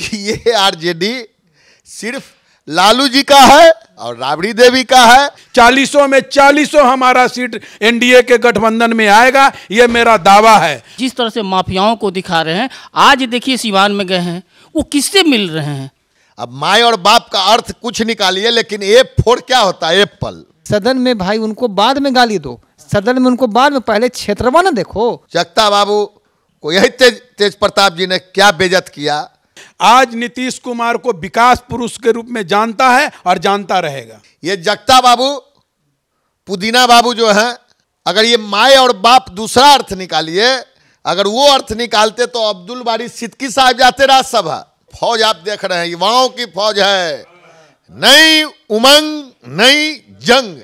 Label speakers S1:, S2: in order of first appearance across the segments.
S1: कि ये आरजेडी सिर्फ लालू जी का है और राबड़ी देवी का है।
S2: 40 में 40 हमारा सीट एनडीए के गठबंधन में आएगा, ये मेरा दावा है।
S3: जिस तरह से माफियाओं को दिखा रहे हैं, आज देखिए सिवान में गए हैं, वो किससे मिल रहे हैं?
S1: अब माए और बाप का अर्थ कुछ निकालिए, लेकिन A4 क्या होता है? एप्पल।
S4: सदन में भाई उनको बाद में गाली दो, सदन में उनको बाद में, पहले क्षेत्रवा ना देखो।
S1: जगता बाबू को यही तेज प्रताप जी ने क्या बेइज्जत किया।
S2: आज नीतीश कुमार को विकास पुरुष के रूप में जानता है और जानता रहेगा।
S1: ये जगता बाबू, पुदीना बाबू जो हैं, अगर ये माए और बाप दूसरा अर्थ निकालिए, अगर वो अर्थ निकालते तो अब्दुल बारी सिद्दीकी साहब जाते राज्यसभा। फौज आप देख रहे हैं, युवाओं की फौज है, नई उमंग, नई जंग।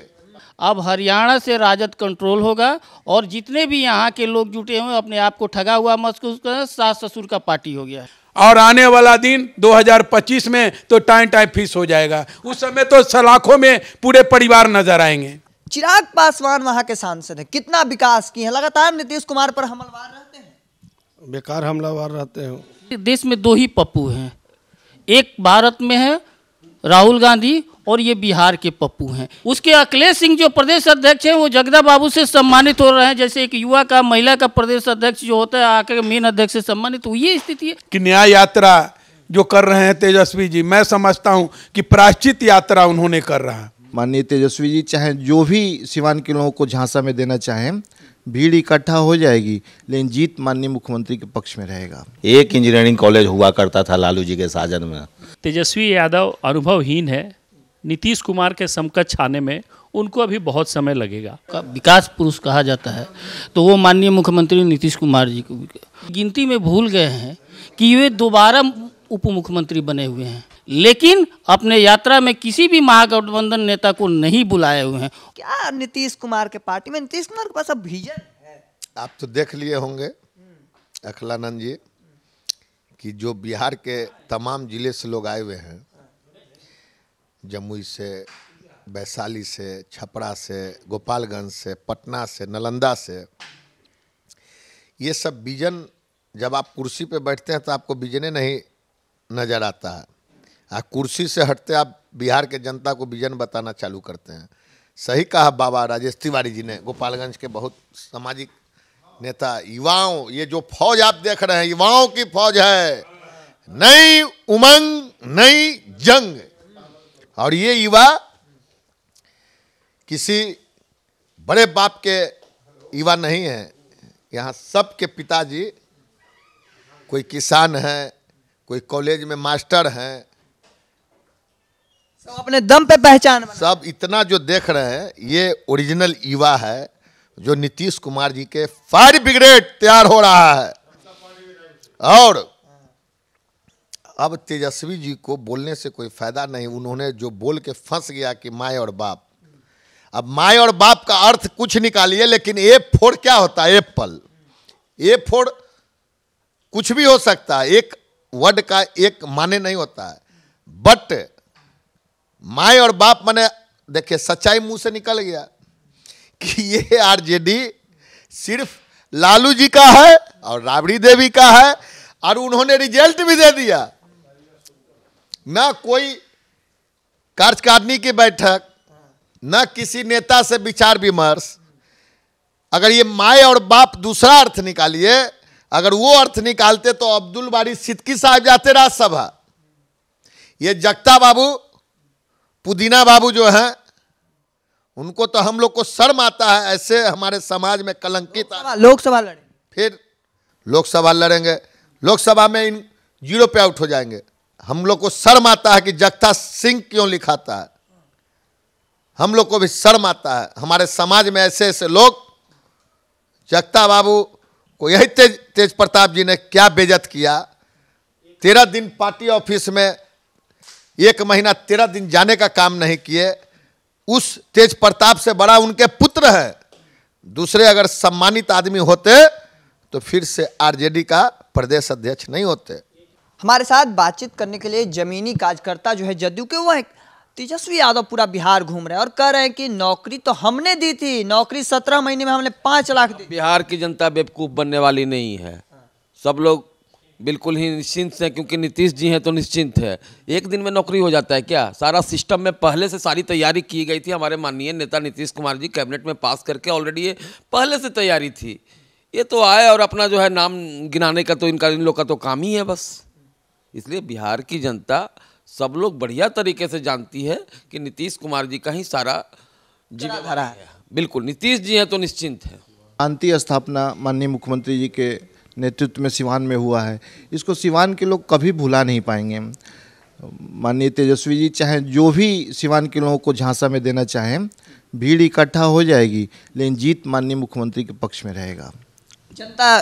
S3: अब हरियाणा से राजद कंट्रोल होगा और जितने भी यहाँ के लोग जुटे हुए अपने आप को ठगा हुआ महसूस कर, सास ससुर का पार्टी हो गया है।
S2: और आने वाला दिन 2025 में तो टाइम फिक्स हो जाएगा। उस समय तो सलाखों में पूरे परिवार नजर आएंगे।
S5: चिराग पासवान वहां के सांसद है, कितना विकास किए हैं, लगातार नीतीश कुमार पर हमलावर रहते हैं।
S6: बेकार हमलावर रहते हैं।
S3: देश में 2 ही पप्पू हैं, एक भारत में है राहुल गांधी और ये बिहार के पप्पू हैं। उसके अखिलेश सिंह जो प्रदेश अध्यक्ष हैं, वो जगदा बाबू से सम्मानित हो रहे हैं, जैसे एक युवा का महिला का प्रदेश अध्यक्ष जो होता है आकर मेन अध्यक्ष से सम्मानित। तो ये स्थिति है
S2: कि न्याय यात्रा जो कर रहे हैं तेजस्वी जी, मैं समझता हूं कि प्रायश्चित यात्रा उन्होंने कर रहा है।
S7: माननीय तेजस्वी जी चाहे जो भी सिवान के लोगों को झांसा में देना चाहें, भीड़ इकट्ठा हो जाएगी, लेकिन जीत माननीय मुख्यमंत्री के पक्ष में रहेगा।
S8: एक इंजीनियरिंग कॉलेज हुआ करता था लालू जी के साजन में।
S9: तेजस्वी यादव अनुभवहीन है, नीतीश कुमार के समकक्ष आने में उनको अभी बहुत समय लगेगा।
S3: विकास पुरुष कहा जाता है, तो वो माननीय मुख्यमंत्री नीतीश कुमार जी को गिनती में भूल गए हैं कि वे दोबारा उप मुख्यमंत्री बने हुए हैं, लेकिन अपने यात्रा में किसी भी महागठबंधन नेता को नहीं बुलाए हुए हैं।
S5: क्या नीतीश कुमार के पार्टी में, नीतीश कुमार के पास अब विजन है?
S1: आप तो देख लिए होंगे अखिलानंद जी कि जो बिहार के तमाम जिले से लोग आए हुए हैं, जमुई से, वैशाली से, छपरा से, गोपालगंज से, पटना से, नालंदा से, ये सब विजन, जब आप कुर्सी पे बैठते हैं तो आपको विजने नहीं नज़र आता है। आप कुर्सी से हटते आप बिहार के जनता को विजन बताना चालू करते हैं। सही कहा बाबा राजेश तिवारी जी ने, गोपालगंज के बहुत सामाजिक नेता। युवाओं, ये जो फौज आप देख रहे हैं, युवाओं की फौज है, नई उमंग, नई जंग। और ये युवा किसी बड़े बाप के युवा नहीं है। यहाँ सबके पिताजी कोई किसान हैं, कोई कॉलेज में मास्टर हैं,
S5: सब अपने दम पे पहचान बना।
S1: सब इतना जो देख रहे हैं, ये ओरिजिनल युवा है जो नीतीश कुमार जी के फायर ब्रिगेड तैयार हो रहा है। और अब तेजस्वी जी को बोलने से कोई फायदा नहीं, उन्होंने जो बोल के फंस गया कि माए और बाप। अब माए और बाप का अर्थ कुछ निकालिए, लेकिन A4 क्या होता है? एप्पल। A4 कुछ भी हो सकता है, एक वर्ड का एक माने नहीं होता है। बट माए और बाप माने, देखिए सच्चाई मुंह से निकल गया कि ये आरजेडी सिर्फ लालू जी का है और राबड़ी देवी का है, और उन्होंने रिजल्ट भी दे दिया। ना कोई कार्यकारिणी की बैठक, ना किसी नेता से विचार विमर्श। अगर ये माए और बाप दूसरा अर्थ निकालिए, अगर वो अर्थ निकालते तो अब्दुल बारी सिद्दीकी साहब जाते राज्यसभा। ये जगता बाबू, पुदीना बाबू जो हैं, उनको तो हम लोग को शर्म आता है, ऐसे हमारे समाज में कलंकित।
S5: लोकसभा लड़े,
S1: फिर लोकसभा लड़ेंगे, लोकसभा में इन 0 पे आउट हो जाएंगे। हम लोग को शर्म आता है कि जगता सिंह क्यों लिखाता है, हम लोग को भी शर्म आता है। हमारे समाज में ऐसे ऐसे लोग, जगता बाबू को यही तेज प्रताप जी ने क्या बेइज्जत किया। 13 दिन पार्टी ऑफिस में, 1 महीना 13 दिन जाने का काम नहीं किए। उस तेज प्रताप से बड़ा उनके पुत्र है। दूसरे अगर सम्मानित आदमी होते तो फिर से आरजेडी का प्रदेश अध्यक्ष नहीं होते।
S5: हमारे साथ बातचीत करने के लिए जमीनी कार्यकर्ता जो है जदयू के, वो है तेजस्वी यादव। पूरा बिहार घूम रहे हैं और कह रहे हैं कि नौकरी तो हमने दी थी, नौकरी 17 महीने में हमने 5 लाख दी।
S10: बिहार की जनता बेवकूफ़ बनने वाली नहीं है। सब लोग बिल्कुल ही निश्चिंत हैं, क्योंकि नीतीश जी हैं तो निश्चिंत है। एक दिन में नौकरी हो जाता है क्या? सारा सिस्टम में पहले से सारी तैयारी की गई थी। हमारे माननीय नेता नीतीश कुमार जी कैबिनेट में पास करके ऑलरेडी ये पहले से तैयारी थी। ये तो आए और अपना जो है नाम गिनाने का तो इन लोग का तो काम ही है बस। इसलिए बिहार की जनता सब लोग बढ़िया तरीके से जानती है कि नीतीश कुमार जी का ही सारा जिम्मेदारी है। बिल्कुल नीतीश जी हैं तो निश्चिंत है।
S7: शांति स्थापना माननीय मुख्यमंत्री जी के नेतृत्व में सिवान में हुआ है, इसको सिवान के लोग कभी भुला नहीं पाएंगे। माननीय तेजस्वी जी चाहे जो भी सिवान के लोगों को झांसा में देना चाहें, भीड़ इकट्ठा हो जाएगी, लेकिन जीत माननीय मुख्यमंत्री के पक्ष में रहेगा।
S5: जनता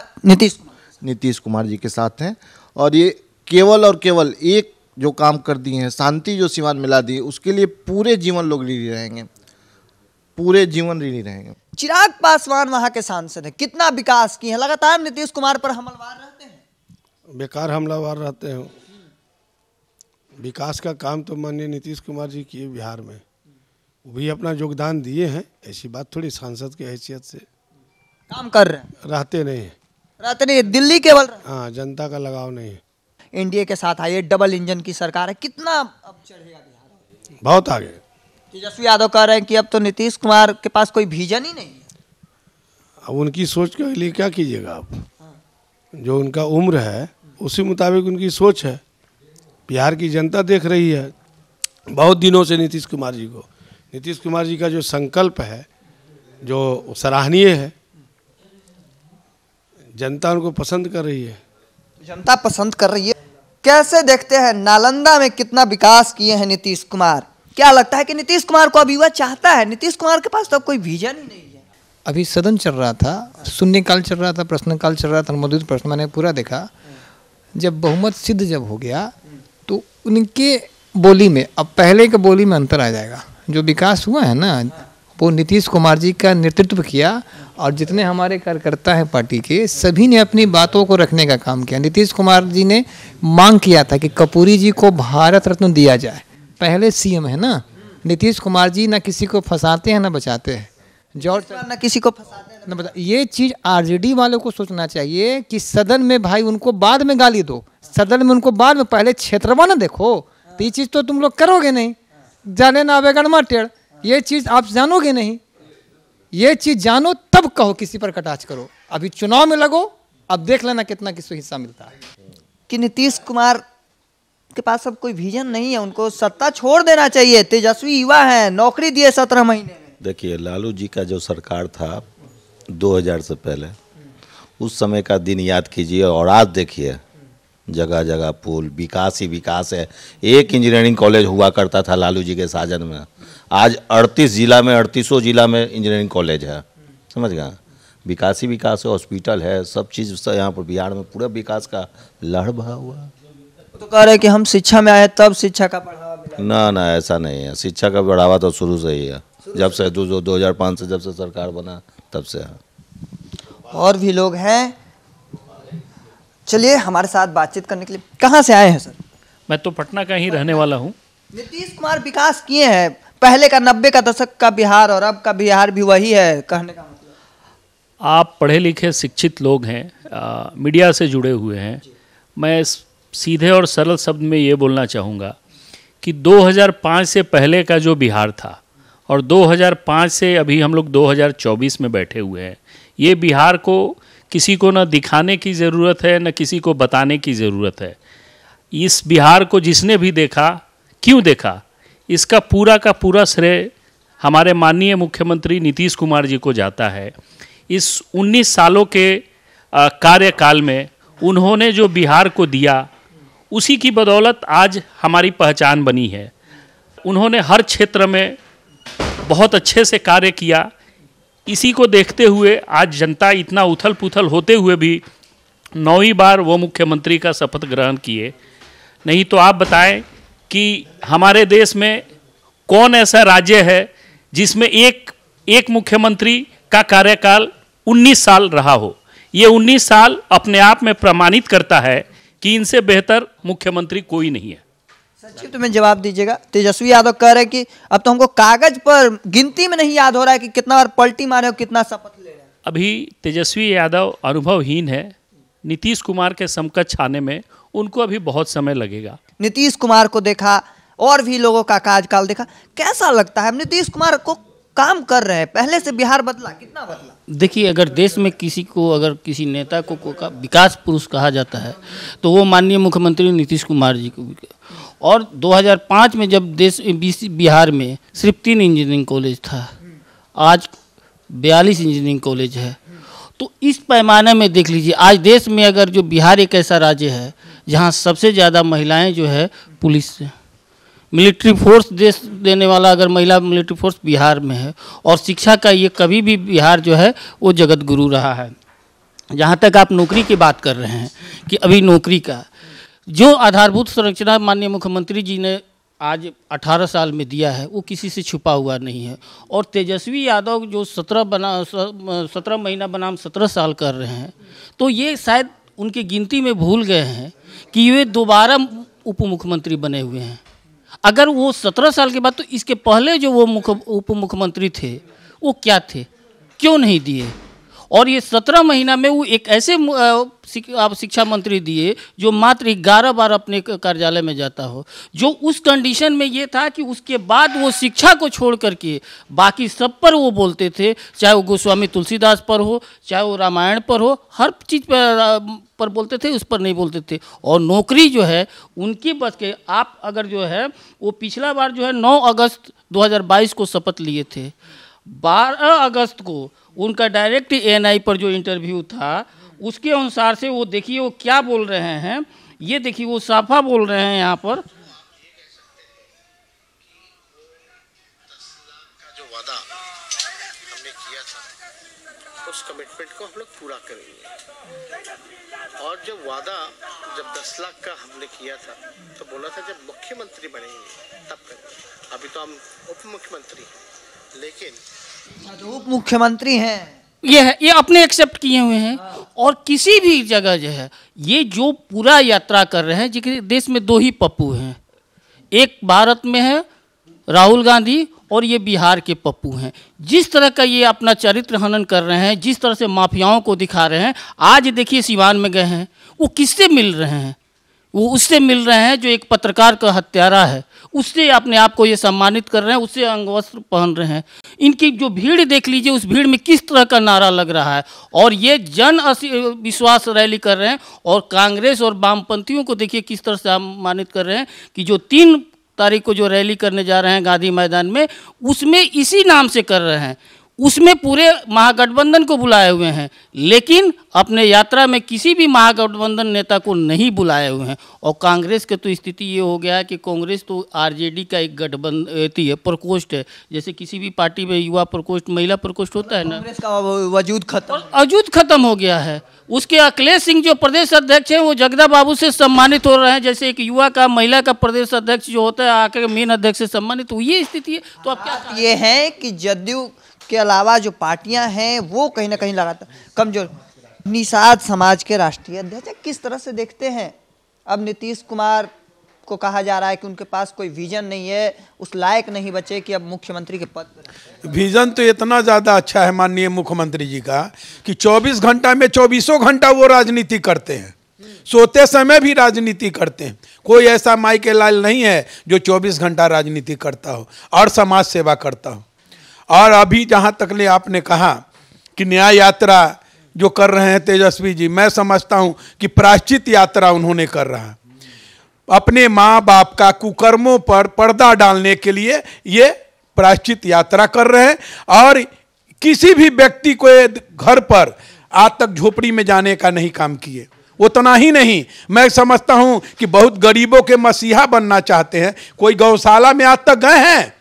S5: नीतीश कुमार
S7: जी के साथ हैं और ये केवल और केवल एक जो काम कर दिए हैं, शांति जो सिवान मिला दी, उसके लिए पूरे जीवन लोग ऋणी रहेंगे, पूरे जीवन ऋणी रहेंगे।
S5: चिराग पासवान वहां के सांसद हैं, कितना विकास किए हैं, लगातार नीतीश कुमार पर हमलावर रहते हैं।
S6: बेकार हमलावर रहते हैं। विकास का काम तो माननीय नीतीश कुमार जी किए बिहार में, वो भी अपना योगदान दिए हैं। ऐसी बात थोड़ी, सांसद की हैसियत से
S5: काम कर रहे हैं,
S6: रहते नहीं,
S5: दिल्ली केवल।
S6: हाँ, जनता का लगाव नहीं है।
S5: एनडीए के साथ आई है, डबल इंजन की सरकार है, कितना अब चढ़ेगा बिहार?
S6: बहुत आगे।
S5: तेजस्वी यादव कह रहे हैं कि अब तो नीतीश कुमार के पास कोई विजन ही नहीं है।
S6: अब उनकी सोच के लिए क्या कीजिएगा आप? जो उनका उम्र है उसी मुताबिक उनकी सोच है। बिहार की जनता देख रही है बहुत दिनों से नीतीश कुमार जी को। नीतीश कुमार जी का जो संकल्प है जो सराहनीय है, जनता उनको पसंद कर रही है।
S5: जनता पसंद कर रही है। कैसे देखते हैं नालंदा में कितना विकास किए हैं नीतीश कुमार? क्या लगता है कि नीतीश कुमार को अब युवा चाहता है? नीतीश कुमार के पास तो अब कोई विजन ही नहीं है।
S4: अभी सदन चल रहा था, शून्यकाल चल रहा था, प्रश्नकाल चल रहा था, अनुमोदित प्रश्न मैंने पूरा देखा। जब बहुमत सिद्ध जब हो गया तो उनके बोली में, अब पहले के बोली में अंतर आ जाएगा। जो विकास हुआ है ना, वो नीतीश कुमार जी का नेतृत्व किया और जितने हमारे कार्यकर्ता हैं पार्टी के, सभी ने अपनी बातों को रखने का काम किया। नीतीश कुमार जी ने मांग किया था कि कर्पूरी जी को भारत रत्न दिया जाए। पहले सीएम है ना नीतीश कुमार जी, ना किसी को फंसाते हैं ना बचाते हैं। जॉर्ज
S5: ना किसी को फंसाते हैं
S4: ना बता। ये चीज़ आरजेडी वालों को सोचना चाहिए कि सदन में भाई उनको बाद में गाली दो, सदन में उनको बाद में, पहले क्षेत्रवा ना देखो। तो ये चीज़ तो तुम लोग करोगे नहीं, जाने ना आवेगा ना टेढ़, ये चीज़ आप जानोगे नहीं। ये चीज़ जानो तब कहो, किसी पर कटाक्ष करो। अभी चुनाव में लगो, अब देख लेना कितना किसको हिस्सा मिलता है।
S5: कि नीतीश कुमार के पास अब कोई विजन नहीं है, उनको सत्ता छोड़ देना चाहिए। तेजस्वी युवा हैं, नौकरी दिए 17 महीने में।
S8: देखिए, लालू जी का जो सरकार था 2000 से पहले, उस समय का दिन याद कीजिए और आज देखिए, जगह जगह पुल, विकास ही विकास है। एक इंजीनियरिंग कॉलेज हुआ करता था लालू जी के साजन में, आज 38 जिला में, 38 जिला में इंजीनियरिंग कॉलेज है। समझ गए? विकास ही विकास है, हॉस्पिटल है, सब चीज़ यहाँ पर बिहार में पूरा विकास का लहर बहा हुआ है।
S5: तो कह रहे हैं कि हम शिक्षा में आए तब शिक्षा का बढ़ावा मिला।
S8: ना, ऐसा नहीं है। शिक्षा का बढ़ावा तो शुरू से ही है, जब से 2005 से जब से सरकार बना तब से है।
S5: और भी लोग हैं, चलिए हमारे साथ बातचीत करने के लिए। कहाँ से आए हैं सर?
S9: मैं तो पटना का ही रहने वाला हूँ।
S5: नीतीश कुमार विकास किए हैं, पहले का 90 का दशक का बिहार और अब का बिहार भी वही है, कहने का मतलब।
S9: आप पढ़े लिखे शिक्षित लोग हैं, मीडिया से जुड़े हुए हैं। मैं सीधे और सरल शब्द में ये बोलना चाहूँगा कि 2005 से पहले का जो बिहार था और 2005 से अभी हम लोग 2024 में बैठे हुए हैं, ये बिहार को किसी को न दिखाने की ज़रूरत है, न किसी को बताने की ज़रूरत है। इस बिहार को जिसने भी देखा, क्यों देखा, इसका पूरा का पूरा श्रेय हमारे माननीय मुख्यमंत्री नीतीश कुमार जी को जाता है। इस 19 सालों के कार्यकाल में उन्होंने जो बिहार को दिया, उसी की बदौलत आज हमारी पहचान बनी है। उन्होंने हर क्षेत्र में बहुत अच्छे से कार्य किया। इसी को देखते हुए आज जनता इतना उथल पुथल होते हुए भी 9वीं बार वो मुख्यमंत्री का शपथ ग्रहण किए। नहीं तो आप बताएं कि हमारे देश में कौन ऐसा राज्य है जिसमें एक मुख्यमंत्री का कार्यकाल 19 साल रहा हो। ये 19 साल अपने आप में प्रमाणित करता है कि इनसे बेहतर मुख्यमंत्री कोई नहीं है।
S5: संक्षिप्त में जवाब दीजिएगा। तेजस्वी यादव कह रहे हैं कि अब तो हमको कागज पर गिनती में नहीं याद हो रहा है कि कितना बार पलटी मारे और कितना शपथ ले रहे हैं।
S9: अभी तेजस्वी यादव अनुभवहीन है, नीतीश कुमार के समकक्ष आने में उनको अभी बहुत समय लगेगा।
S5: नीतीश कुमार को देखा और भी लोगों का कार्यकाल देखा, कैसा लगता है? नीतीश कुमार को काम कर रहे हैं, पहले से बिहार बदला, कितना बदला?
S3: देखिए, अगर देश में किसी नेता को का विकास पुरुष कहा जाता है तो वो माननीय मुख्यमंत्री नीतीश कुमार जी को। और 2005 में जब बिहार में सिर्फ 3 इंजीनियरिंग कॉलेज था, आज 42 इंजीनियरिंग कॉलेज है। तो इस पैमाने में देख लीजिए, आज देश में अगर जो बिहार एक ऐसा राज्य है जहाँ सबसे ज़्यादा महिलाएं जो है पुलिस से, मिलिट्री फोर्स देश देने वाला अगर महिला मिलिट्री फोर्स बिहार में है, और शिक्षा का ये कभी भी बिहार जो है वो जगत गुरु रहा है। जहाँ तक आप नौकरी की बात कर रहे हैं कि अभी नौकरी का जो आधारभूत संरचना माननीय मुख्यमंत्री जी ने आज 18 साल में दिया है वो किसी से छुपा हुआ नहीं है। और तेजस्वी यादव जो 17 महीना बनाम 17 साल कर रहे हैं, तो ये शायद उनकी गिनती में भूल गए हैं कि वे दोबारा उप मुख्यमंत्री बने हुए हैं। अगर वो 17 साल के बाद, तो इसके पहले जो वो उप मुख्यमंत्री थे वो क्या थे, क्यों नहीं दिए? और ये 17 महीना में वो एक ऐसे शिक्षा मंत्री दिए जो मात्र 11 बार अपने कार्यालय में जाता हो, जो उस कंडीशन में ये था कि उसके बाद वो शिक्षा को छोड़ करके बाकी सब पर वो बोलते थे, चाहे वो गोस्वामी तुलसीदास पर हो, चाहे वो रामायण पर हो, हर चीज़ पर बोलते थे, उस पर नहीं बोलते थे। और नौकरी जो है उनकी बस के, आप अगर जो है वो पिछला बार जो है 9 अगस्त 2022 को शपथ लिए थे, 12 अगस्त को उनका डायरेक्ट ANI पर जो इंटरव्यू था उसके अनुसार से वो देखिए वो क्या बोल रहे हैं, ये देखिए वो साफा बोल रहे हैं यहाँ पर।
S11: जो वादा हमने किया था उस कमिटमेंट को हम लोग पूरा करेंगे। और जब 10 लाख का हमने किया था तो बोला था जब मुख्यमंत्री बनेंगे तब करेंगे। अभी तो हम उप मुख्यमंत्री हैं, लेकिन
S5: उप मुख्यमंत्री हैं,
S3: ये अपने एक्सेप्ट किए हुए हैं। और किसी भी जगह जो है ये जो पूरा यात्रा कर रहे हैं, जिसके देश में 2 ही पप्पू हैं, एक भारत में है राहुल गांधी और ये बिहार के पप्पू हैं। जिस तरह का ये अपना चरित्र हनन कर रहे हैं, जिस तरह से माफियाओं को दिखा रहे हैं, आज देखिए सिवान में गए हैं, वो किससे मिल रहे हैं? वो उससे मिल रहे हैं जो एक पत्रकार का हत्यारा है, उससे अपने आप को ये सम्मानित कर रहे हैं, उससे अंगवस्त्र पहन रहे हैं। इनकी जो भीड़ देख लीजिए, उस भीड़ में किस तरह का नारा लग रहा है। और ये जन विश्वास रैली कर रहे हैं। और कांग्रेस और वामपंथियों को देखिए किस तरह से सम्मानित कर रहे हैं कि जो 3 तारीख को जो रैली करने जा रहे हैं गांधी मैदान में, उसमें इसी नाम से कर रहे हैं, उसमें पूरे महागठबंधन को बुलाए हुए हैं, लेकिन अपने यात्रा में किसी भी महागठबंधन नेता को नहीं बुलाए हुए हैं। और कांग्रेस के तो स्थिति ये हो गया है कि कांग्रेस तो RJD का एक गठबंधन है, प्रकोष्ठ है। जैसे किसी भी पार्टी में युवा प्रकोष्ठ, महिला प्रकोष्ठ होता है ना,
S5: कांग्रेस का वजूद
S3: खत्म हो गया है। उसके अखिलेश सिंह जो प्रदेश अध्यक्ष हैं वो जगदा बाबू से सम्मानित हो रहे हैं, जैसे एक युवा का महिला का प्रदेश अध्यक्ष जो होता है आकर मेन अध्यक्ष से सम्मानित, तो ये स्थिति है। तो अब क्या
S5: ये है कि जदयू के अलावा जो पार्टियां हैं वो कहीं ना कहीं लगातार कमजोर। निषाद समाज के राष्ट्रीय अध्यक्ष किस तरह से देखते हैं? अब नीतीश कुमार को कहा जा रहा है कि उनके पास कोई विजन नहीं है, उस लायक नहीं बचे कि अब मुख्यमंत्री के पद पर।
S2: विजन तो इतना ज़्यादा अच्छा है माननीय मुख्यमंत्री जी का कि 24 घंटा में 24 घंटा वो राजनीति करते हैं, सोते समय भी राजनीति करते हैं। कोई ऐसा माइके लाल नहीं है जो 24 घंटा राजनीति करता हो और समाज सेवा करता हो। और अभी जहाँ तक ले आपने कहा कि न्याय यात्रा जो कर रहे हैं तेजस्वी जी, मैं समझता हूँ कि प्रायश्चित यात्रा उन्होंने कर रहा है। अपने माँ बाप का कुकर्मों पर पर्दा डालने के लिए ये प्रायश्चित यात्रा कर रहे हैं। और किसी भी व्यक्ति को घर पर आज तक झोपड़ी में जाने का नहीं काम किए। उतना ही नहीं, मैं समझता हूँ कि बहुत गरीबों के मसीहा बनना चाहते हैं। कोई गौशाला में आज तक गए हैं?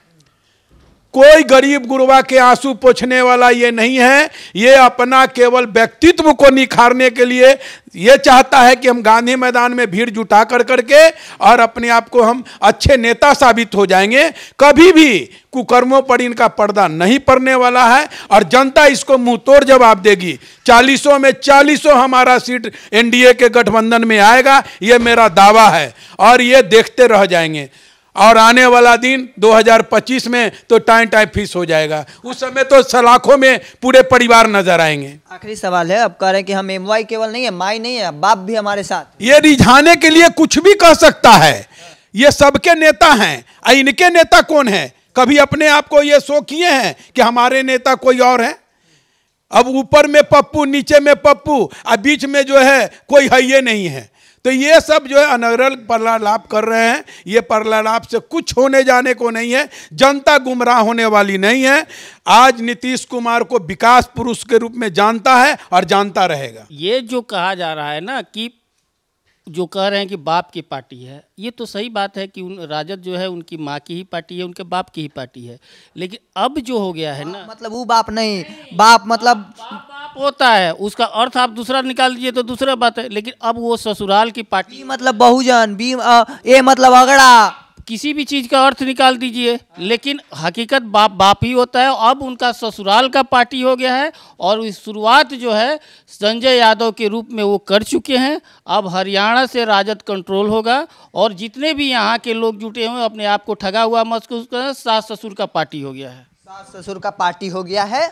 S2: कोई गरीब गुरबा के आंसू पोंछने वाला ये नहीं है। ये अपना केवल व्यक्तित्व को निखारने के लिए ये चाहता है कि हम गांधी मैदान में भीड़ जुटा करके और अपने आप को हम अच्छे नेता साबित हो जाएंगे। कभी भी कुकर्मों पर इनका पर्दा नहीं पड़ने वाला है और जनता इसको मुंह तोड़ जवाब देगी। 40 में 40 हमारा सीट NDA के गठबंधन में आएगा, ये मेरा दावा है। और ये देखते रह जाएंगे। और आने वाला दिन 2025 में तो टाइम टाइम फिक्स हो जाएगा। उस समय तो सलाखों में पूरे परिवार नजर आएंगे।
S5: आखिरी सवाल है, अब कह रहे हैं कि हम एमवाई केवल नहीं है, माई नहीं है, बाप भी हमारे साथ।
S2: ये रिझाने के लिए कुछ भी कह सकता है। ये सबके नेता हैं। इनके नेता कौन है? कभी अपने आप को ये शो किए हैं कि हमारे नेता कोई और है? अब ऊपर में पप्पू, नीचे में पप्पू, और बीच में जो है कोई है ये नहीं है। तो ये सब जो है अनर्गल पर्लालाप कर रहे हैं। ये पर्लालाप से कुछ होने जाने को नहीं है। जनता गुमराह होने वाली नहीं है। आज नीतीश कुमार को विकास पुरुष के रूप में जानता है और जानता रहेगा।
S3: ये जो कहा जा रहा है ना कि जो कह रहे हैं कि बाप की पार्टी है, ये तो सही बात है कि राजद जो है उनकी माँ की ही पार्टी है, उनके बाप की ही पार्टी है। लेकिन अब जो हो गया है ना,
S5: मतलब वो बाप नहीं, बाप मतलब
S3: बाप होता है, उसका अर्थ आप दूसरा निकाल दीजिए तो दूसरा बात है। लेकिन अब वो ससुराल की पार्टी,
S5: मतलब बहुजन, ए मतलब अगड़ा,
S3: किसी भी चीज का अर्थ निकाल दीजिए, लेकिन हकीकत बाप ही होता है। अब उनका ससुराल का पार्टी हो गया है और इस शुरुआत जो है संजय यादव के रूप में वो कर चुके हैं। अब हरियाणा से राजद कंट्रोल होगा और जितने भी यहाँ के लोग जुटे हुए अपने आप को ठगा हुआ महसूस कर, सास ससुर का पार्टी हो गया है।
S5: सास ससुर का पार्टी हो गया है।